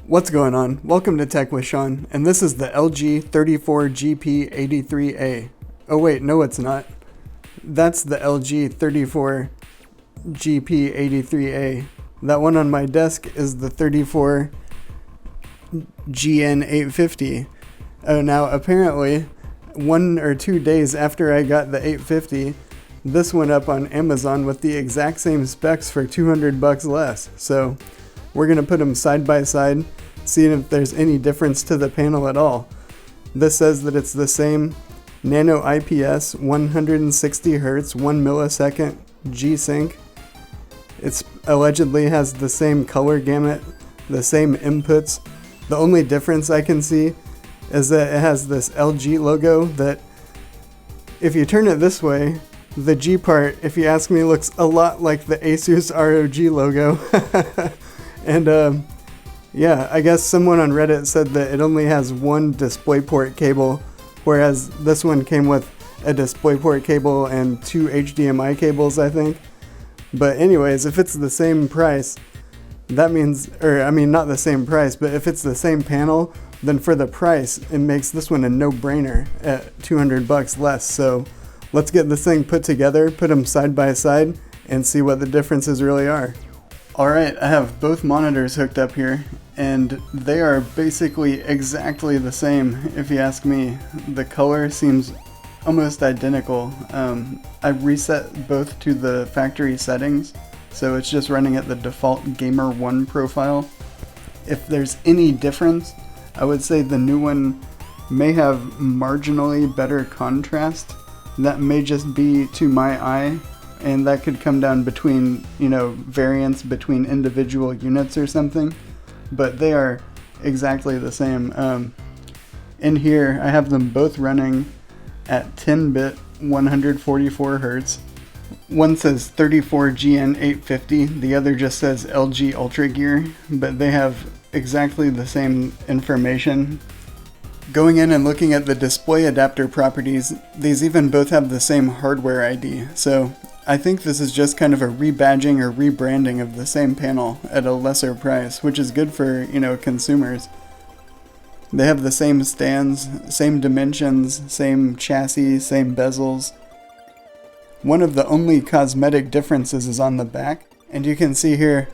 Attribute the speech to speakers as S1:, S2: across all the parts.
S1: What's going on? Welcome to Tech with Sean, and this is the LG 34GP83A. Oh wait, no it's not. That's the LG 34GP83A. That one on my desk is the 34GN850. Oh, now apparently 1 or 2 days after I got the 850, this went up on Amazon with the exact same specs for $200 less. So we're going to put them side by side, seeing if there's any difference to the panel at all. This says that it's the same Nano IPS 160 Hz 1 millisecond G-Sync. It allegedly has the same color gamut, the same inputs. The only difference I can see is that it has this LG logo that, if you turn it this way, the G part, if you ask me, looks a lot like the Asus ROG logo. And yeah, I guess someone on Reddit said that it only has one DisplayPort cable, whereas this one came with a DisplayPort cable and 2 HDMI cables, I think. But anyways, if it's the same price, that means, or I mean not the same price, but if it's the same panel, then for the price, it makes this one a no-brainer at $200 less. So let's get this thing put together, put them side by side, and see what the differences really are. Alright, I have both monitors hooked up here, and they are basically exactly the same, if you ask me. The color seems almost identical. I reset both to the factory settings, so it's just running at the default Gamer 1 profile. If there's any difference, I would say the new one may have marginally better contrast. That may just be to my eye, and that could come down between, variance between individual units or something, but they are exactly the same. In here, I have them both running at 10-bit 144 Hz. One says 34GN850, the other just says LG Ultra Gear, but they have exactly the same information. Going in and looking at the display adapter properties, these even both have the same hardware ID, so I think this is just kind of a rebadging or rebranding of the same panel at a lesser price, which is good for, consumers. They have the same stands, same dimensions, same chassis, same bezels. One of the only cosmetic differences is on the back, and you can see here,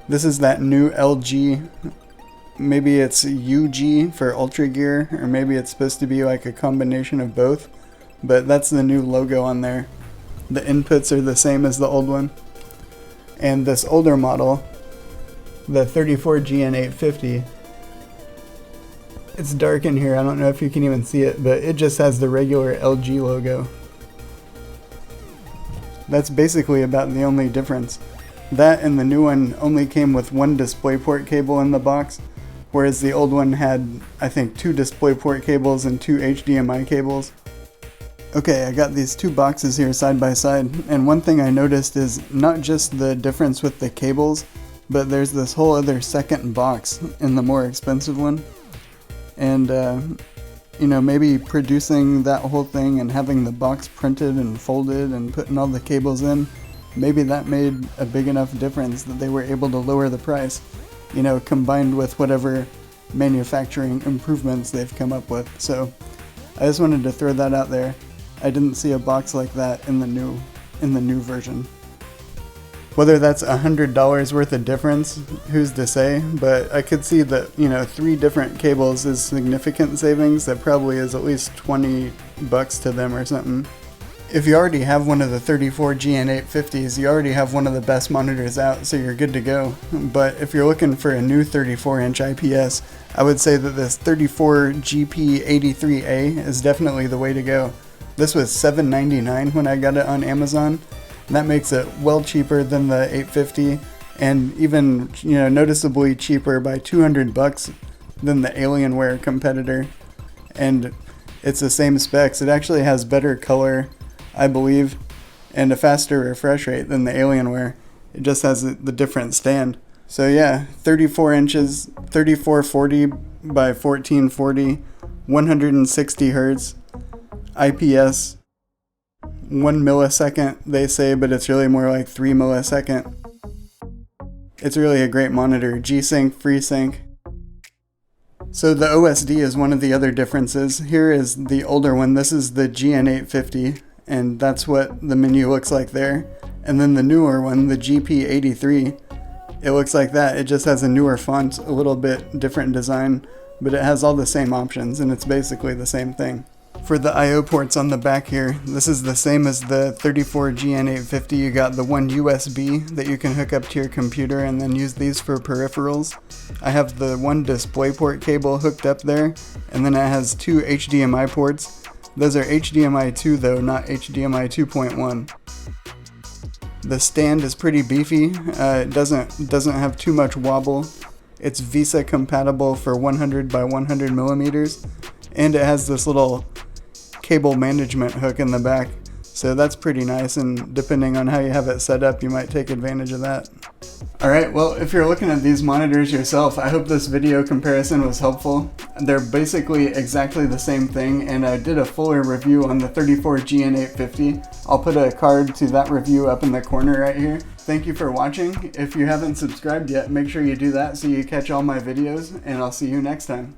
S1: this is that new LG. Maybe it's UG for Ultra Gear, or maybe it's supposed to be like a combination of both, but that's the new logo on there. The inputs are the same as the old one. And this older model, the 34GN850, it's dark in here, I don't know if you can even see it, but it just has the regular LG logo. That's basically about the only difference. That and the new one only came with one DisplayPort cable in the box, whereas the old one had, I think, 2 DisplayPort cables and 2 HDMI cables. Okay, I got these two boxes here side by side, and one thing I noticed is not just the difference with the cables, but there's this whole other second box in the more expensive one. And, maybe producing that whole thing and having the box printed and folded and putting all the cables in, maybe that made a big enough difference that they were able to lower the price, combined with whatever manufacturing improvements they've come up with. So I just wanted to throw that out there. I didn't see a box like that in the new version. Whether that's $100 worth of difference, who's to say, but I could see that, 3 different cables is significant savings. That probably is at least $20 to them or something. If you already have one of the 34GN850s, you already have one of the best monitors out, so you're good to go. But if you're looking for a new 34-inch IPS, I would say that this 34GP83A is definitely the way to go. This was $799 when I got it on Amazon. That makes it well cheaper than the 850, and even, noticeably cheaper by $200 than the Alienware competitor. And it's the same specs. It actually has better color, I believe, and a faster refresh rate than the Alienware. It just has the different stand. So yeah, 34 inches, 3440 by 1440, 160 Hz, IPS, 1 millisecond they say, but it's really more like 3 millisecond. It's really a great monitor. G-Sync, FreeSync. So the OSD is one of the other differences. Here is the older one. This is the GN850, and that's what the menu looks like there. And then the newer one, the GP83, it looks like that. It just has a newer font, a little bit different design, but it has all the same options, and it's basically the same thing. For the I/O ports on the back here, this is the same as the 34GN850. You got the one USB that you can hook up to your computer and then use these for peripherals. I have the one DisplayPort cable hooked up there, and then it has two HDMI ports. Those are HDMI 2 though, not HDMI 2.1. The stand is pretty beefy. It doesn't have too much wobble. It's VESA compatible for 100 by 100 millimeters, and it has this little cable management hook in the back, so that's pretty nice, and depending on how you have it set up, you might take advantage of that. Alright, well, if you're looking at these monitors yourself, I hope this video comparison was helpful. They're basically exactly the same thing, and I did a fuller review on the 34GN850. I'll put a card to that review up in the corner right here. Thank you for watching. If you haven't subscribed yet, make sure you do that so you catch all my videos, and I'll see you next time.